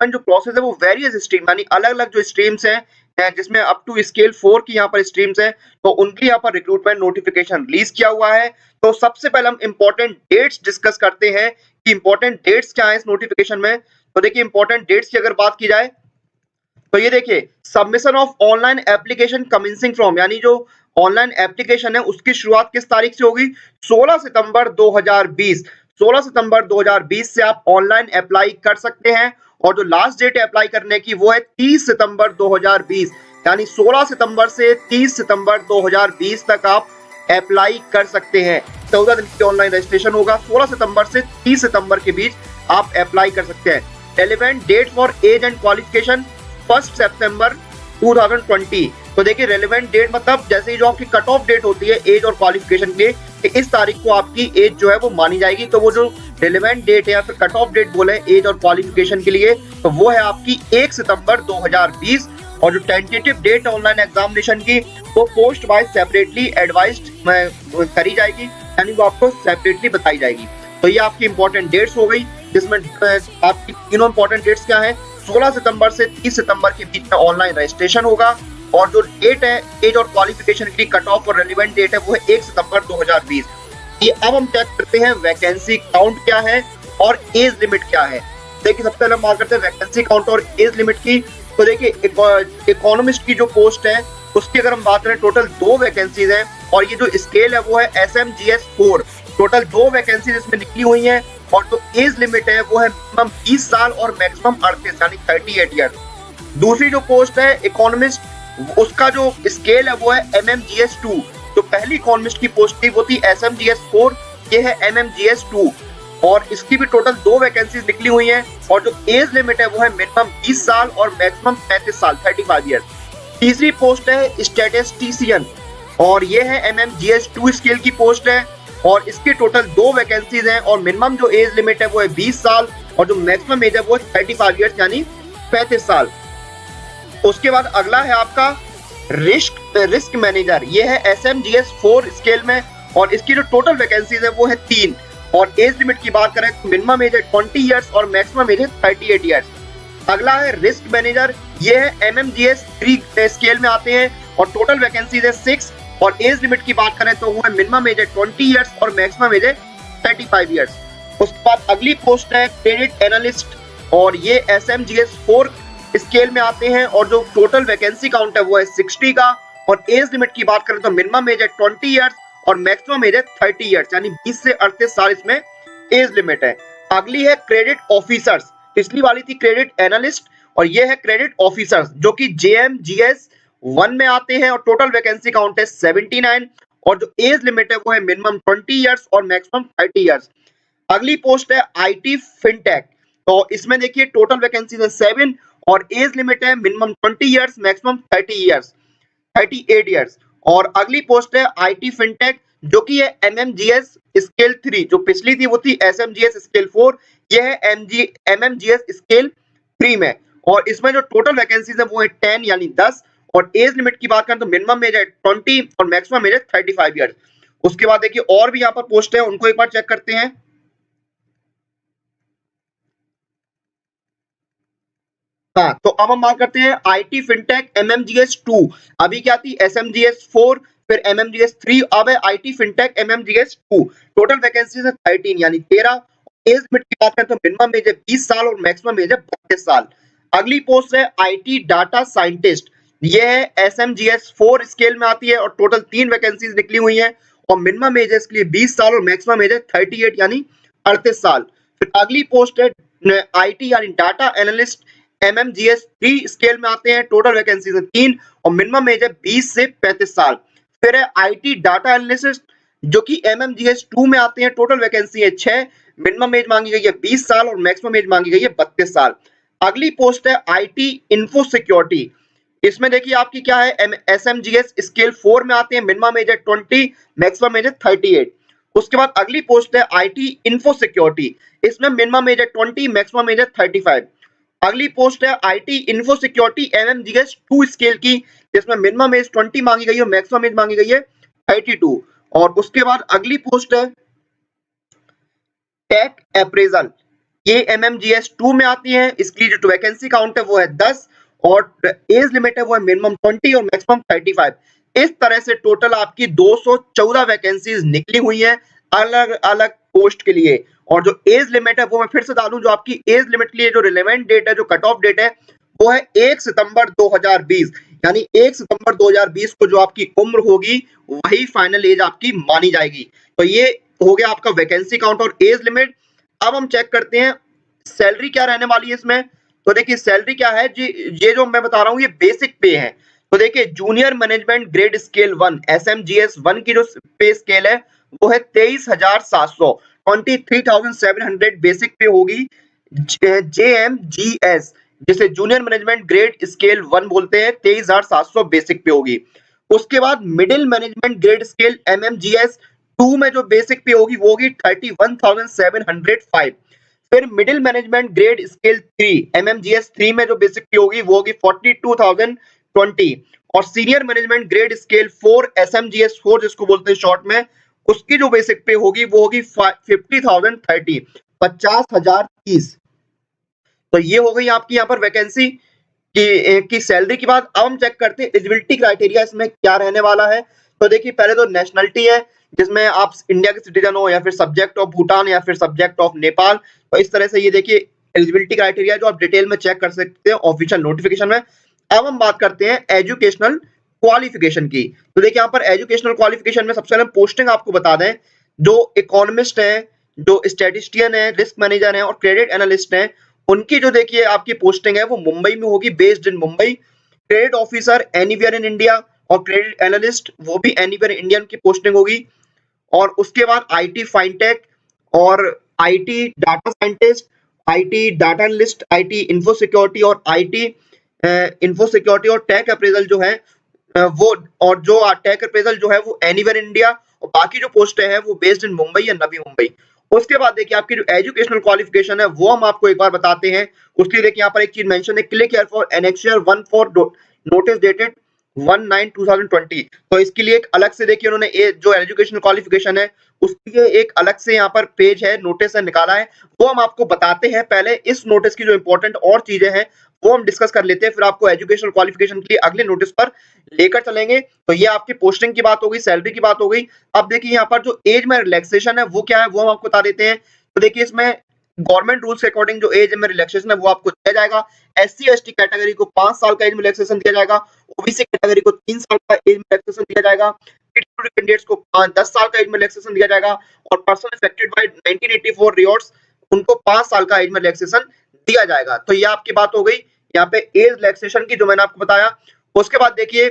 Recruitment जो process है वो वेरियस स्ट्रीम यानी अलग-अलग जो स्ट्रीम्स हैं जिसमें अप टू स्केल 4 की यहाँ पर स्ट्रीम्स हैं, तो उनकी यहाँ पर रिक्रूटमेंट नोटिफिकेशन रिलीज किया हुआ है। तो सबसे पहले हम इंपॉर्टेंट डेट्स डिस्कस करते हैं कि इंपॉर्टेंट डेट्स क्या है इस नोटिफिकेशन में। तो देखिए इंपॉर्टेंट डेट्स की अगर बात की जाए तो ये देखिए submission of online application commencing from यानी जो ऑनलाइन एप्लीकेशन है उसकी शुरुआत किस तारीख से होगी? 16 सितंबर 2020। 16 सितंबर 2020 से आप ऑनलाइन अप्लाई कर सकते हैं और जो लास्ट डेट है अप्लाई करने की वो है 30 सितंबर 2020 यानी 16 सितंबर से 30 सितंबर 2020 तक आप अप्लाई कर सकते हैं। 14 दिन की ऑनलाइन रजिस्ट्रेशन होगा। 16 सितंबर से 30 सितंबर के बीच आप अप्लाई कर सकते हैं। Relevant date for age and qualification 1 सितंबर 2020। तो देखिए रेलेवेंट डेट मतलब जैसे ही जो आपकी कट ऑफ डेट होती है एज और क्वालिफिकेशन के कि इस तारीख को आपकी एज जो है वो मानी जाएगी। तो वो जो रेलेवेंट डेट है या फिर कट ऑफ डेट बोले एज और क्वालिफिकेशन के लिए तो वो है आपकी 1 सितंबर 2020 और जो टेंटेटिव डेट ऑनलाइन एग्जामिनेशन की वो पोस्ट वाइज सेपरेटली एडवाइज्ड करी जाएगी यानी वो आपको सेपरेटली बताई जाएगी। तो ये आपकी इंपॉर्टेंट डेट्स हो गई जिसमें आपकी तीनों इंपॉर्टेंट डेट्स क्या है? 16 सितंबर से 30 सितंबर के बीच में ऑनलाइन रजिस्ट्रेशन होगा और जो डेट है एज और क्वालिफिकेशन के लिए कट ऑफ और रेलेवेंट डेट है वो है 1 सितंबर 2020। ये अब हम चेक करते हैं वैकेंसी काउंट क्या है और एज लिमिट क्या है। देखिए सबसे पहले हम बात करते हैं वैकेंसी काउंट और एज लिमिट की। तो देखिए इकोनॉमिस्ट की जो पोस्ट है उसकी अगर हम बात करें टोटल 2 वैकेंसीज हैं और ये जो स्केल है वो है SMGS 4। टोटल 2 वैकेंसीज इसमें निकली हुई हैं और जो एज लिमिट है वो है मिनिमम 20 साल और मैक्सिमम 38 यानी 38 ईयर। दूसरी जो पोस्ट है इकोनॉमिस्ट उसका जो स्केल है वो है MMGS 2। जो पहली इकोनॉमिस्ट की पोस्ट थी वो थी SMGS 4, ये है MMGS 2 और इसकी भी टोटल 2 वैकेंसीज निकली हुई हैं और जो एज लिमिट है वो है मिनिमम 20 साल और मैक्सिमम 35 साल 35 ईयर। तीसरी पोस्ट है स्टैटिस्टिशियन और ये है MMGS 2 स्केल की पोस्ट है और इसके टोटल 2 वैकेंसीज हैं और मिनिमम जो एज लिमिट है वो है 20 साल और जो मैक्सिमम एज है वो है 35 ईयर्स यानी 35 साल। उसके बाद अगला है आपका रिस्क मैनेजर, ये है SMGS 4 स्केल में और इसकी जो टोटल वैकेंसीज है वो है 3 और एज लिमिट की बात करें तो मिनिमम एज है 20 ईयर्स और मैक्सिमम एज है 38 ईयर्स। अगला है रिस्क मैनेजर, ये है MMGS 3 स्केल में आते हैं और टोटल वैकेंसीज है 6 और एज लिमिट की बात करें तो वो है मिनिमम एज है 20 ईयर्स और मैक्सिमम एज है 35 ईयर्स। उसके बाद अगली पोस्ट है क्रेडिट एनालिस्ट और ये SMGS 4 स्केल में आते हैं और जो टोटल वैकेंसी काउंट है वो है 60 का और एज लिमिट की बात करें तो मिनिमम एज है 20 ईयर्स और मैक्सिमम एज है 30 ईयर्स यानी 20 से 38 साल इसमें एज लिमिट है। अगली है क्रेडिट ऑफिसर्स, पिछली वाली थी क्रेडिट एनालिस्ट और ये है क्रेडिट ऑफिसर्स जो कि JMGS 1 में आते हैं और टोटल वैकेंसी काउंट है 79 और जो एज लिमिट है वो है मिनिमम 20 ईयर्स और मैक्सिमम 30 ईयर्स। अगली पोस्ट है IT फिनटेक, तो इसमें देखिए टोटल वैकेंसी है 7 और एज लिमिट है minimum 20 years maximum 30 years 38 years. और अगली पोस्ट है IT फिनटेक जो कि है MMGS स्केल 3, जो पिछली थी वो थी SMGS स्केल 4, ये है MMGS स्केल 3 में और इसमें जो टोटल वैकेंसीज है वो है 10 यानी 10 और एज लिमिट की बात करें तो मिनिमम एज है 20 और मैक्सिमम एज है 35 ईयर्स। उसके बाद देखिए और भी यहाँ पर पोस्ट है उनको एक बार चेक करते हैं। हाँ तो अब हम बात करते हैं IT फिनटेक MMGS 2, अभी क्या थी SMGS 4 फिर MMGS 3, अब है IT fintech MMGS 2। Total vacancies है 13 यानी 13। एज लिमिट की बात करें तो मिनिमम एज है 20 साल और मैक्सिमम एज है 32 साल। अगली पोस्ट है IT डाटा साइंटिस्ट, ये है SMGS 4 स्केल में आती है और टोटल 3 वैकेंसीज निकली हुई हैं और मिनिमम एज है इसके लिए 20 साल और मैक्सिमम एज है 38 यानी 38 साल। फिर अगली पोस्ट है IT यानी डाटा एनालिस्ट MMGS 3 स्केल में आते हैं, टोटल वैकेंसीज है 3 और मिनिमम एज है 20 से 35 साल। फिर है IT डाटा एनालिस्ट जो कि MMGS 2 में आते हैं, टोटल वैकेंसी है 6, मिनिमम एज मांगी गई है 20 साल और मैक्सिमम एज मांगी गई है 32 साल। अगली पोस्ट है IT इंफो सिक्योरिटी, इसमें देखिए आपकी क्या है SMGS स्केल 4 में आते हैं, मिनिमम एज है 20, मैक्सिमम एज है 38। उसके बाद अगली पोस्ट है IT इंफो सिक्योरिटी, इसमें मिनिमम एज है 20, मैक्सिमम एज है 35। अगली पोस्ट है IT info security MMGS 2 scale की, जिसमें मिनिमम एज 20 मांगी गई है, मैक्सिमम एज मांगी गई है 32। और उसके बाद अगली पोस्ट है टेक अप्रेजल, ये MMGS 2 में आती है। इसकी जो वैकेंसी काउंट है वो है 10 और एज लिमिट है वो है मिनिमम 20 और मैक्सिमम 35। इस तरह से टोटल आपकी 214 वैकेंसीज निकली हुई हैं अलग अलग पोस्ट के लिए। और जो एज लिमिट है वो मैं फिर से बता दूं, जो आपकी एज लिमिट के लिए जो रिलेवेंट डेट है, जो कट ऑफ डेट है, वो है 1 सितंबर 2020। यानी 1 सितंबर 2020 को जो आपकी उम्र होगी वही फाइनल एज आपकी मानी जाएगी। तो ये हो गया आपका वैकेंसी काउंट और एज लिमिट। अब हम चेक करते हैं सैलरी क्या रहने वाली है इसमें। तो देखिए सैलरी क्या है जी, ये जो मैं बता रहा हूँ ये बेसिक पे है। तो देखिए junior management grade scale 1 SMGS 1 की जो पे स्केल है वो है 23,700, 23,700 बेसिक पे होगी। JMGS जिसे जूनियर मैनेजमेंट ग्रेड स्केल 1 बोलते हैं, 23,700 बेसिक पे होगी। उसके बाद middle management grade scale MMGS 2 में जो बेसिक पे होगी वो होगी 31,705। फिर middle management grade scale 3 MMGS 3 में जो बेसिक पे होगी वो होगी 42,020 और senior management grade scale 4 SMGS 4 जिसको बोलते हैं शॉर्ट में, उसकी जो बेसिक पे होगी वो होगी 50,030, 50,030। तो ये हो गई आपकी यहाँ पर वैकेंसी की सैलरी की बात। अब हम चेक करते हैं एलिजिबिलिटी क्राइटेरिया इसमें क्या रहने वाला है। तो देखिए पहले तो नेशनलिटी है, जिसमें आप इंडिया के सिटीजन हो या फिर सब्जेक्ट ऑफ भूटान या फिर सब्जेक्ट ऑफ नेपाल। तो इस तरह से ये देखिए एलिजिबिलिटी क्राइटेरिया जो आप डिटेल में चेक कर सकते हैं ऑफिशियल नोटिफिकेशन में। अब हम बात करते हैं एजुकेशनल क्वालिफिकेशन की। तो देखिए यहाँ पर एजुकेशनल क्वालिफिकेशन में सबसे पहले पोस्टिंग आपको बता दें, जो इकोनॉमिस्ट है, जो स्टैटिस्टिशियन है, रिस्क मैनेजर है और क्रेडिट एनालिस्ट है, उनकी जो देखिए आपकी पोस्टिंग है वो मुंबई में होगी, based in Mumbai. Credit officer anywhere in India और क्रेडिट एनालिस्ट वो भी एनीवेयर इंडियन की पोस्टिंग होगी। और उसके बाद आईटी फाइनटेक और IT data scientist, IT data analyst, IT info security और आईटी इंफो सिक्योरिटी और टेक अप्रेजल जो है वो, और जो टेक अप्रेजल जो है वो एनीवेयर इंडिया। और बाकी जो पोस्ट है वो बेस्ड इन मुंबई या नवी मुंबई। उसके बाद देखिए आपकी जो एजुकेशनल क्वालिफिकेशन है वो हम आपको एक बार बताते हैं। उसके लिए देखिए यहाँ पर एक चीज मेंशन है, click here for annexure 1 for notice dated 1/9/2020। तो इसके लिए एक अलग से देखिए उन्होंने जो एजुकेशनल क्वालिफिकेशन है उसके लिए एक अलग से यहाँ पर पेज है, नोटिस है, निकाला है, वो हम आपको बताते हैं। पहले इस नोटिस की जो इंपॉर्टेंट और चीजें हैं वो हम डिस्कस कर लेते हैं, फिर आपको एजुकेशनल क्वालिफिकेशन के लिए अगले नोटिस पर लेकर चलेंगे। तो ये आपकी पोस्टिंग की बात हो गई, सैलरी की बात हो गई। अब देखिए यहाँ पर जो एज में रिलैक्सेशन है वो क्या है वो हम आपको बता देते हैं। तो देखिए इसमें गवर्नमेंट रूल्स के अकॉर्डिंग जो एज में रिलैक्सेशन है वो आपको दिया जाएगा। SC/ST कैटेगरी को 5 साल का एज में रिलैक्सेशन दिया जाएगा, ओबीसी कैटेगरी को 3 साल का एज में रिलैक्सेशन दिया जाएगा, पीडब्ल्यूडी कैंडिडेट्स को 10 साल का एज में रिलैक्सेशन दिया जाएगा और पर्सन अफेक्टेड बाय 1984 रिवॉर्ड्स उनको 5 साल का एज में रिलैक्सेशन दिया जाएगा। तो ये आपकी बात हो गई यहाँ पे एज रिलैक्सेशन की, जो मैंने आपको बताया। उसके बाद देखिए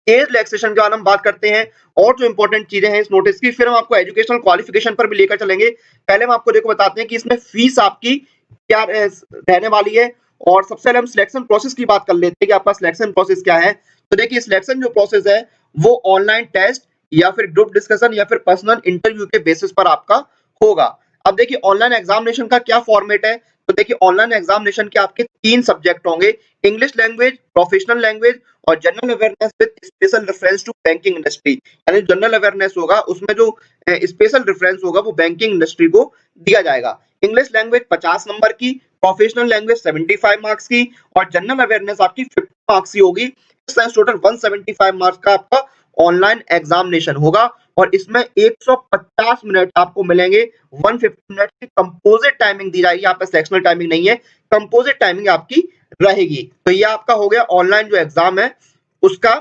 एज रिलैक्सेशन के बाद हम बात करते हैं और जो इंपॉर्टेंट चीजें हैं इस नोटिस की, फिर हम आपको एजुकेशनल क्वालिफिकेशन पर भी लेकर चलेंगे। पहले हम आपको देखो बताते हैं कि इसमें फीस आपकी क्या रहने वाली है। और सबसे पहले हम सिलेक्शन प्रोसेस की बात कर लेते हैं कि आपका सिलेक्शन प्रोसेस क्या है। तो देखिए सिलेक्शन जो प्रोसेस है वो ऑनलाइन टेस्ट या फिर ग्रुप डिस्कशन या फिर पर्सनल इंटरव्यू के बेसिस पर आपका होगा। अब देखिए ऑनलाइन एग्जामिनेशन का क्या फॉर्मेट है। तो देखिए ऑनलाइन एग्जामिनेशन के आपके 3 सब्जेक्ट होंगे, इंग्लिश लैंग्वेज, प्रोफेशनल लैंग्वेज और general awareness with special reference to banking industry. यानी जनरल अवेयरनेस होगा उसमें जो स्पेशल रेफरेंस होगा वो बैंकिंग इंडस्ट्री को दिया जाएगा। इंग्लिश लैंग्वेज 50 नंबर की, प्रोफेशनल लैंग्वेज 75 मार्क्स की और जनरल अवेयरनेस आपकी 50 मार्क्स की होगी। इस तरह टोटल 175 मार्क्स का आपका ऑनलाइन एग्जामिनेशन होगा और इसमें 150 मिनट आपको मिलेंगे। 150 मिनट की कंपोजिट टाइमिंग दी जाएगी, यहाँ पे सेक्शनल टाइमिंग नहीं है, कंपोजिट टाइमिंग आपकी रहेगी। तो ये आपका हो गया ऑनलाइन जो एग्जाम है उसका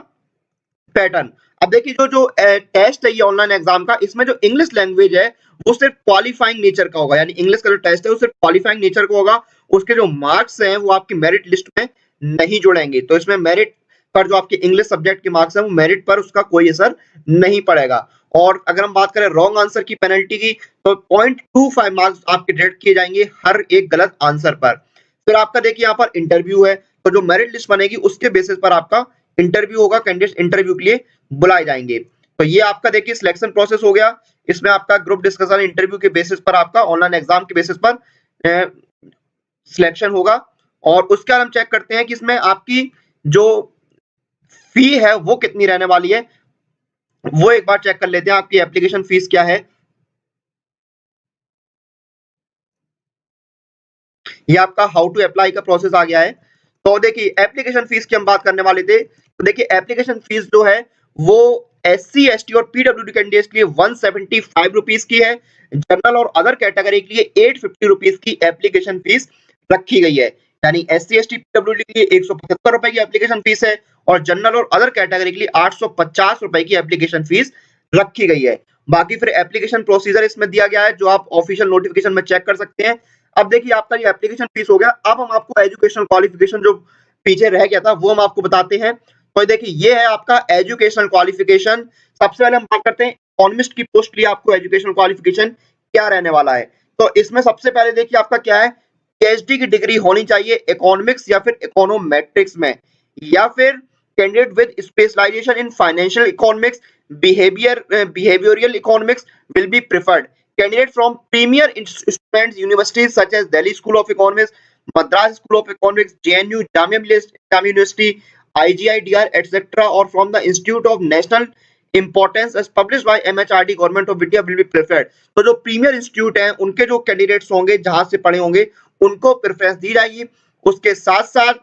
पैटर्न। अब देखिए जो जो टेस्ट है ये ऑनलाइन एग्जाम का, इसमें जो इंग्लिश लैंग्वेज है वो सिर्फ क्वालिफाइंग नेचर का होगा। यानी इंग्लिश का जो टेस्ट है वो सिर्फ क्वालिफाइंग नेचर का होगा। उसके जो मार्क्स हैं वो आपकी मेरिट लिस्ट में नहीं जुड़ेंगे। तो इसमें मेरिट पर जो आपके इंग्लिश सब्जेक्ट के मार्क्स हैं वो मेरिट पर उसका कोई असर नहीं पड़ेगा। और अगर हम बात करें रॉन्ग आंसर की पेनल्टी की, तो 0.25 मार्क्स आपके डिडक्ट किए जाएंगे हर एक गलत आंसर पर। फिर आपका देखिए यहाँ पर इंटरव्यू है, तो जो मेरिट लिस्ट बनेगी उसके बेसिस पर आपका इंटरव्यू होगा, कैंडिडेट इंटरव्यू के लिए बुलाए जाएंगे। तो ये आपका देखिए सिलेक्शन प्रोसेस हो गया। इसमें आपका ग्रुप डिस्कशन इंटरव्यू के बेसिस पर आपका ऑनलाइन एग्जाम के बेसिस पर सिलेक्शन होगा। और उसके बाद हम चेक करते हैं कि इसमें आपकी जो फी है वो कितनी रहने वाली है, वो एक बार चेक कर लेते हैं आपकी एप्लीकेशन फीस क्या है। ये आपका हाउ टू अप्लाई का प्रोसेस आ गया है। तो देखिए एप्लीकेशन फीस की हम बात करने वाले थे, तो देखिए एप्लीकेशन फीस जो है वो SC ST और PWD कैंडिडेट्स के लिए 175 रुपीज की है, जनरल और अदर कैटेगरी के लिए 850 रुपीज की एप्लीकेशन फीस रखी गई है। यानी SC ST PWD के लिए 175 रुपए की एप्लीकेशन फीस है और जनरल और अदर कैटेगरी के लिए 850 रुपए की एप्लीकेशन फीस रखी गई है। बाकी फिर एप्लीकेशन प्रोसीजर इसमें दिया गया है जो आप ऑफिशियल नोटिफिकेशन में चेक कर सकते हैं। अब देखिए आपका ये एप्लीकेशन फीस हो गया, अब हम आपको एजुकेशनल क्वालिफिकेशन जो पीछे रह गया था वो हम आपको बताते हैं। तो देखिए ये है आपका एजुकेशनल क्वालिफिकेशन। सबसे पहले हम बात करते हैं इकोनॉमिस्ट की पोस्ट के लिए आपको एजुकेशनल क्वालिफिकेशन क्या रहने वाला है। तो इसमें सबसे पहले देखिए आपका क्या है, PhD की डिग्री होनी चाहिए इकोनॉमिक्स या फिर इकोनोमेट्रिक्स में, या फिर candidate with specialization in financial economics, behavioral economics will be preferred. Candidates from premier students universities such as Delhi School of Economics, Madras School of Economics, JNU, Jamia Millia University, IGIDR, etc., or from the Institute of National Importance as published by MHRD Government of India will be preferred. तो जो premier institute हैं उनके जो candidates होंगे जहां से पढ़े होंगे उनको प्रेफरेंस दी जाएगी। उसके साथ साथ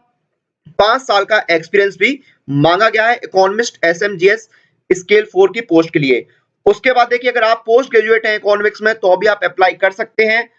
5 साल का एक्सपीरियंस भी मांगा गया है इकोनॉमिस्ट SMGS स्केल 4 की पोस्ट के लिए। उसके बाद देखिए अगर आप पोस्ट ग्रेजुएट हैं इकोनॉमिक्स में तो भी आप अप्लाई कर सकते हैं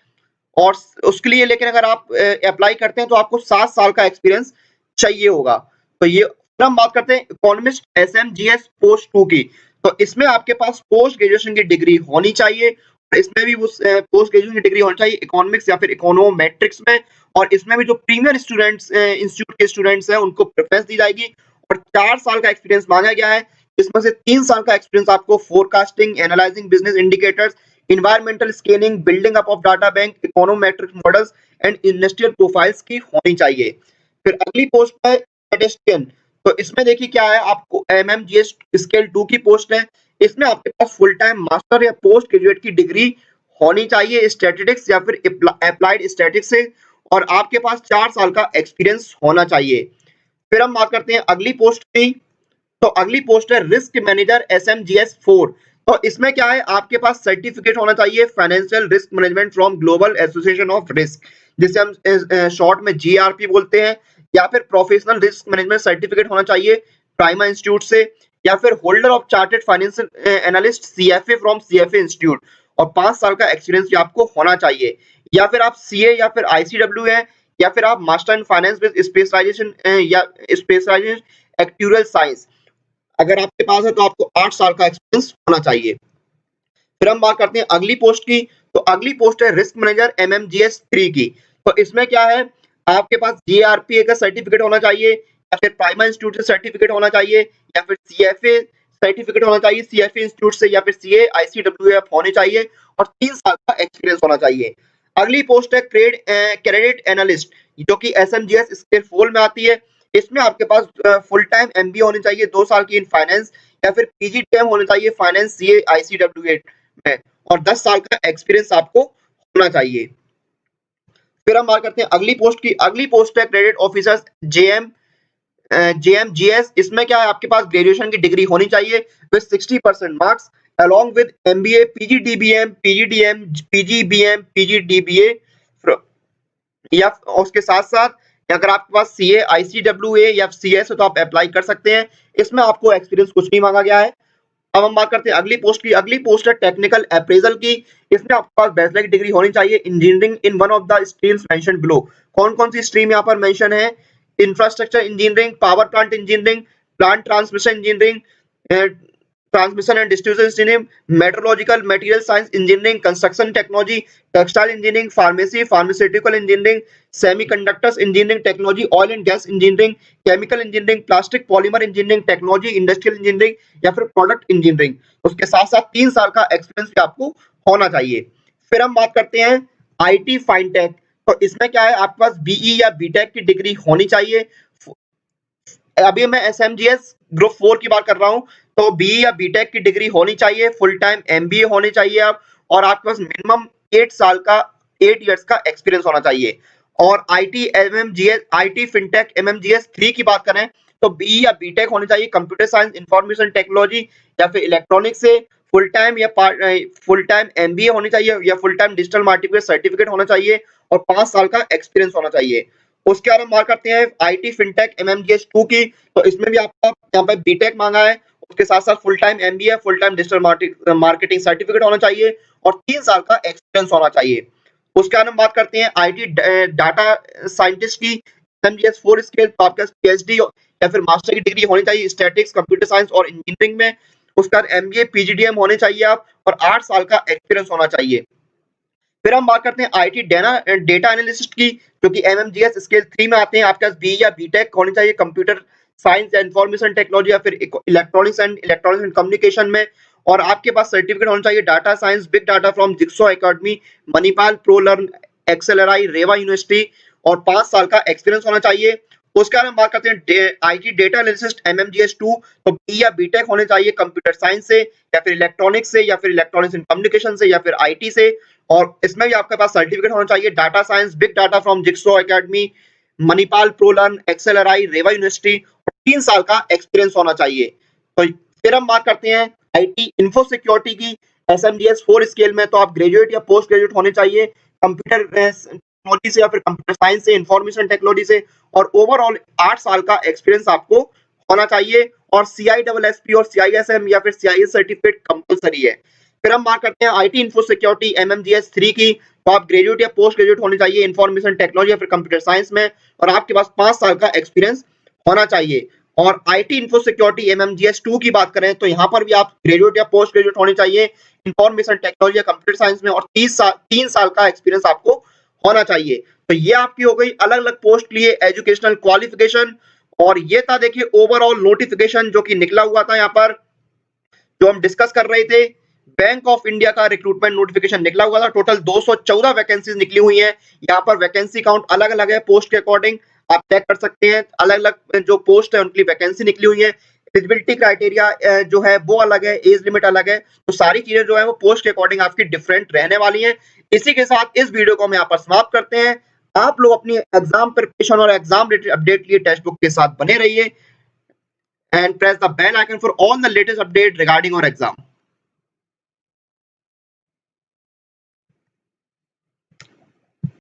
और उसके लिए, लेकिन अगर आप अप्लाई करते हैं तो आपको 7 साल का एक्सपीरियंस चाहिए होगा। तो ये फिर हम बात करते हैं इकोनॉमिस्ट SMGS पोस्ट 2 की। तो इसमें आपके पास पोस्ट ग्रेजुएशन की डिग्री होनी चाहिए, इसमें भी उस पोस्ट ग्रेजुएशन की डिग्री होनी चाहिए इकोनॉमिक्स या फिर इकोनोमेट्रिक्स में, और इसमें भी जो प्रीमियर स्टूडेंट्स इंस्टीट्यूट के स्टूडेंट्स हैं उनको प्रेफरेंस दी जाएगी और 4 साल का एक्सपीरियंस मांगा गया है। इसमें से 3 साल का एक्सपीरियंस आपको forecasting, analysing business indicators, environmental scaling, building up of data bank, econometric models and industrial profiles की होनी चाहिए। फिर अगली पोस्ट है स्टैटिस्टिशियन। तो इसमें देखिए क्या है, आपको MMGS स्केल 2 की पोस्ट है। इसमें आपके पास फुल टाइम मास्टर या पोस्ट ग्रेजुएट की डिग्री होनी चाहिए स्टैटिस्टिक्स या फिर अप्लाइड स्टैटिस्टिक्स से, और आपके पास 4 साल का एक्सपीरियंस होना चाहिए। फिर हम बात करते हैं अगली पोस्ट की। तो अगली पोस्ट है रिस्क मैनेजर SMGS 4। तो इसमें क्या है, आपके पास सर्टिफिकेट होना चाहिए financial risk management from global association of risk, जिसे हम शॉर्ट में GRP बोलते हैं, या फिर प्रोफेशनल रिस्क मैनेजमेंट सर्टिफिकेट होना चाहिए प्राइमा इंस्टीट्यूट से, या फिर holder of chartered financial analyst CFA from CFA institute, और 5 साल का एक्सपीरियंस भी आपको होना चाहिए। या फिर आप CA या फिर ICW है, या फिर आप master in finance with specialization या स्पेशलाइजेशन एक्चुअल साइंस अगर आपके पास है तो आपको 8 साल का एक्सपीरियंस होना चाहिए। फिर हम बात करते हैं अगली पोस्ट की। तो अगली पोस्ट है रिस्क मैनेजर MMGS 3 की। तो इसमें क्या है, आपके पास GRPA का सर्टिफिकेट होना चाहिए, या फिर प्राइमा इंस्टीट्यूट से सर्टिफिकेट होना चाहिए, या फिर CFA सर्टिफिकेट होना चाहिए CFA इंस्टीट्यूट से, या फिर CA ICWF होने चाहिए, और 3 साल का एक्सपीरियंस होना चाहिए। अगली पोस्ट है क्रेडिट एनालिस्ट, जो कि SMGS स्केल 4 में आती है। इसमें आपके पास फुल टाइम MBA होनी चाहिए 2 साल की इन फाइनेंस, या फिर PGDM होना चाहिए फाइनेंस CA ICWA में, और 10 साल का एक्सपीरियंस आपको होना चाहिए। फिर हम बात करते हैं अगली पोस्ट की। अगली पोस्ट है क्रेडिट ऑफिसर्स JMGS। इसमें क्या है, आपके पास ग्रेजुएशन की डिग्री होनी चाहिए with 60% marks along with MBA, PGDBM, PGDM, PGBM, PGDBA, या उसके साथ साथ अगर आपके पास CA ICWA या CS है तो आप अप्लाई कर सकते हैं। इसमें आपको एक्सपीरियंस कुछ नहीं मांगा गया है। अब हम बात करते हैं अगली पोस्ट की। अगली पोस्ट है टेक्निकल अप्रेजल की। इसमें आपके पास बैचलर की डिग्री होनी चाहिए engineering in one of the streams mentioned below. कौन कौन सी स्ट्रीम यहाँ पर मेंशन है, infrastructure engineering, power plant engineering, plant transmission engineering, transmission and distribution engineering, metrological material science engineering, construction technology, textile engineering, pharmacy, pharmaceutical engineering, semiconductors engineering technology, oil and gas engineering, chemical engineering, plastic polymer engineering technology, industrial engineering, या फिर product engineering. उसके साथ साथ 3 साल का experience भी आपको होना चाहिए। फिर हम बात करते हैं IT फाइनटेक। तो इसमें क्या है, आपके पास BE या BTech की डिग्री होनी चाहिए। अभी मैं SMGS ग्रुप 4 की बात कर रहा हूं, तो BE या BTech की डिग्री होनी चाहिए, फुल टाइम MBA होने चाहिए आप, और आपके पास मिनिमम 8 इयर्स का एक्सपीरियंस होना चाहिए। और IT फिनटेक MMGS 3 की बात करें तो BE या BTech होनी चाहिए कंप्यूटर साइंस, इंफॉर्मेशन टेक्नोलॉजी, या फिर इलेक्ट्रॉनिक्स से, फुल टाइम या फुल टाइम एमबीए होनी चाहिए या full time digital marketing certificate होना चाहिए और 5 साल का एक्सपीरियंस होना चाहिए। उसके बाद हम बात करते हैं आईटी फिनटेक एमएमजीएस 2 की, तो इसमें भी आपका यहाँ पे बीटेक मांगा है, उसके साथ-साथ full time MBA, full time digital marketing certificate होना चाहिए और 3 साल का एक्सपीरियंस होना चाहिए। उसके बाद हम बात करते हैं आईटी डाटा साइंटिस्ट की एमएमजीएस 4 स्केल, तो आपके पास पीएचडी या फिर मास्टर की डिग्री होनी चाहिए स्टैटिक्स, कंप्यूटर साइंस और इंजीनियरिंग में। उसके बाद एमबीए, पीजीडीएम होने चाहिए आप और 8 साल का एक्सपीरियंस होना चाहिए। फिर हम बात करते हैं आईटी डेटा एनालिस्ट की, जो कि एमएमजीएस स्केल 3 में आते हैं। आपके पास बी या बीटेक होनी चाहिए कंप्यूटर साइंस या इंफॉर्मेशन टेक्नोलॉजी या फिर इलेक्ट्रॉनिक्स एंड कम्युनिकेशन में, और आपके पास सर्टिफिकेट होना चाहिए data science big data from Jigsaw Academy, Manipal Pro Learn, ExcelR, Reva University और 5 साल का एक्सपीरियंस होना चाहिए। उसके बाद हम बात करते हैं आईटी डेटा एनालिस्ट एमएमजीएस 2, तो बी या बीटेक होने चाहिए कंप्यूटर साइंस से या फिर इलेक्ट्रॉनिक्स से या फिर इलेक्ट्रॉनिक्स एंड कम्युनिकेशन से या फिर आईटी से, और इसमें भी आपके पास सर्टिफिकेट होना चाहिए data science big data from Jigsaw Academy, Manipal Pro Learn, ExcelR, Reva University और 3 साल का एक्सपीरियंस होना चाहिए। तो फिर हम बात करते हैं आईटी इंफो सिक्योरिटी की एसएमडीएस 4 स्केल में, तो आप ग्रेजुएट या पोस्ट ग्रेजुएट होने चाहिए कंप्यूटर टेक्नोलॉजी से या फिर कंप्यूटर साइंस से, इंफॉर्मेशन टेक्नोलॉजी से, और ओवरऑल 8 साल का एक्सपीरियंस आपको होना चाहिए और सीआईएसएसपी और सीआईएसएम या फिर सीआईएस सर्टिफिकेट कंपलसरी है। फिर हम बात करते हैं आईटी इंफो सिक्योरिटी एमएमजीएस 3 की, तो आप ग्रेजुएट या पोस्ट ग्रेजुएट होने चाहिए इंफॉर्मेशन टेक्नोलॉजी या फिर कंप्यूटर साइंस में और आपके पास 5 साल का एक्सपीरियंस होना चाहिए। और आईटी इंफो सिक्योरिटी एमएमजीएस 2 की बात करें तो यहाँ पर भी आप ग्रेजुएट या पोस्ट ग्रेजुएट होने चाहिए इंफॉर्मेशन टेक्नोलॉजी या कंप्यूटर साइंस में और 3 साल का एक्सपीरियंस आपको होना चाहिए। तो ये आपकी हो गई अलग अलग पोस्ट के लिए एजुकेशनल क्वालिफिकेशन, और ये था देखिए ओवरऑल नोटिफिकेशन जो कि निकला हुआ था यहाँ पर, जो हम डिस्कस कर रहे थे। बैंक ऑफ इंडिया का रिक्रूटमेंट नोटिफिकेशन निकला हुआ था, टोटल 214 वैकेंसीज निकली हुई हैं। यहाँ पर वैकेंसी काउंट अलग अलग है पोस्ट के अकॉर्डिंग, आप चेक कर सकते हैं। अलग अलग जो पोस्ट है उनकी वैकेंसी निकली हुई है, एलिजिबिलिटी क्राइटेरिया जो है वो अलग है, एज लिमिट अलग है, तो सारी चीजें जो है वो पोस्ट के अकॉर्डिंग आपकी डिफरेंट रहने वाली हैं। इसी के साथ इस वीडियो को हम यहाँ पर समाप्त करते हैं। आप लोग अपनी एग्जाम प्रिपरेशन और एग्जाम रिलेटेड अपडेट लिए टेक्स्ट बुक के साथ बने रहिए and press the bell icon for all the latest update regarding our exam.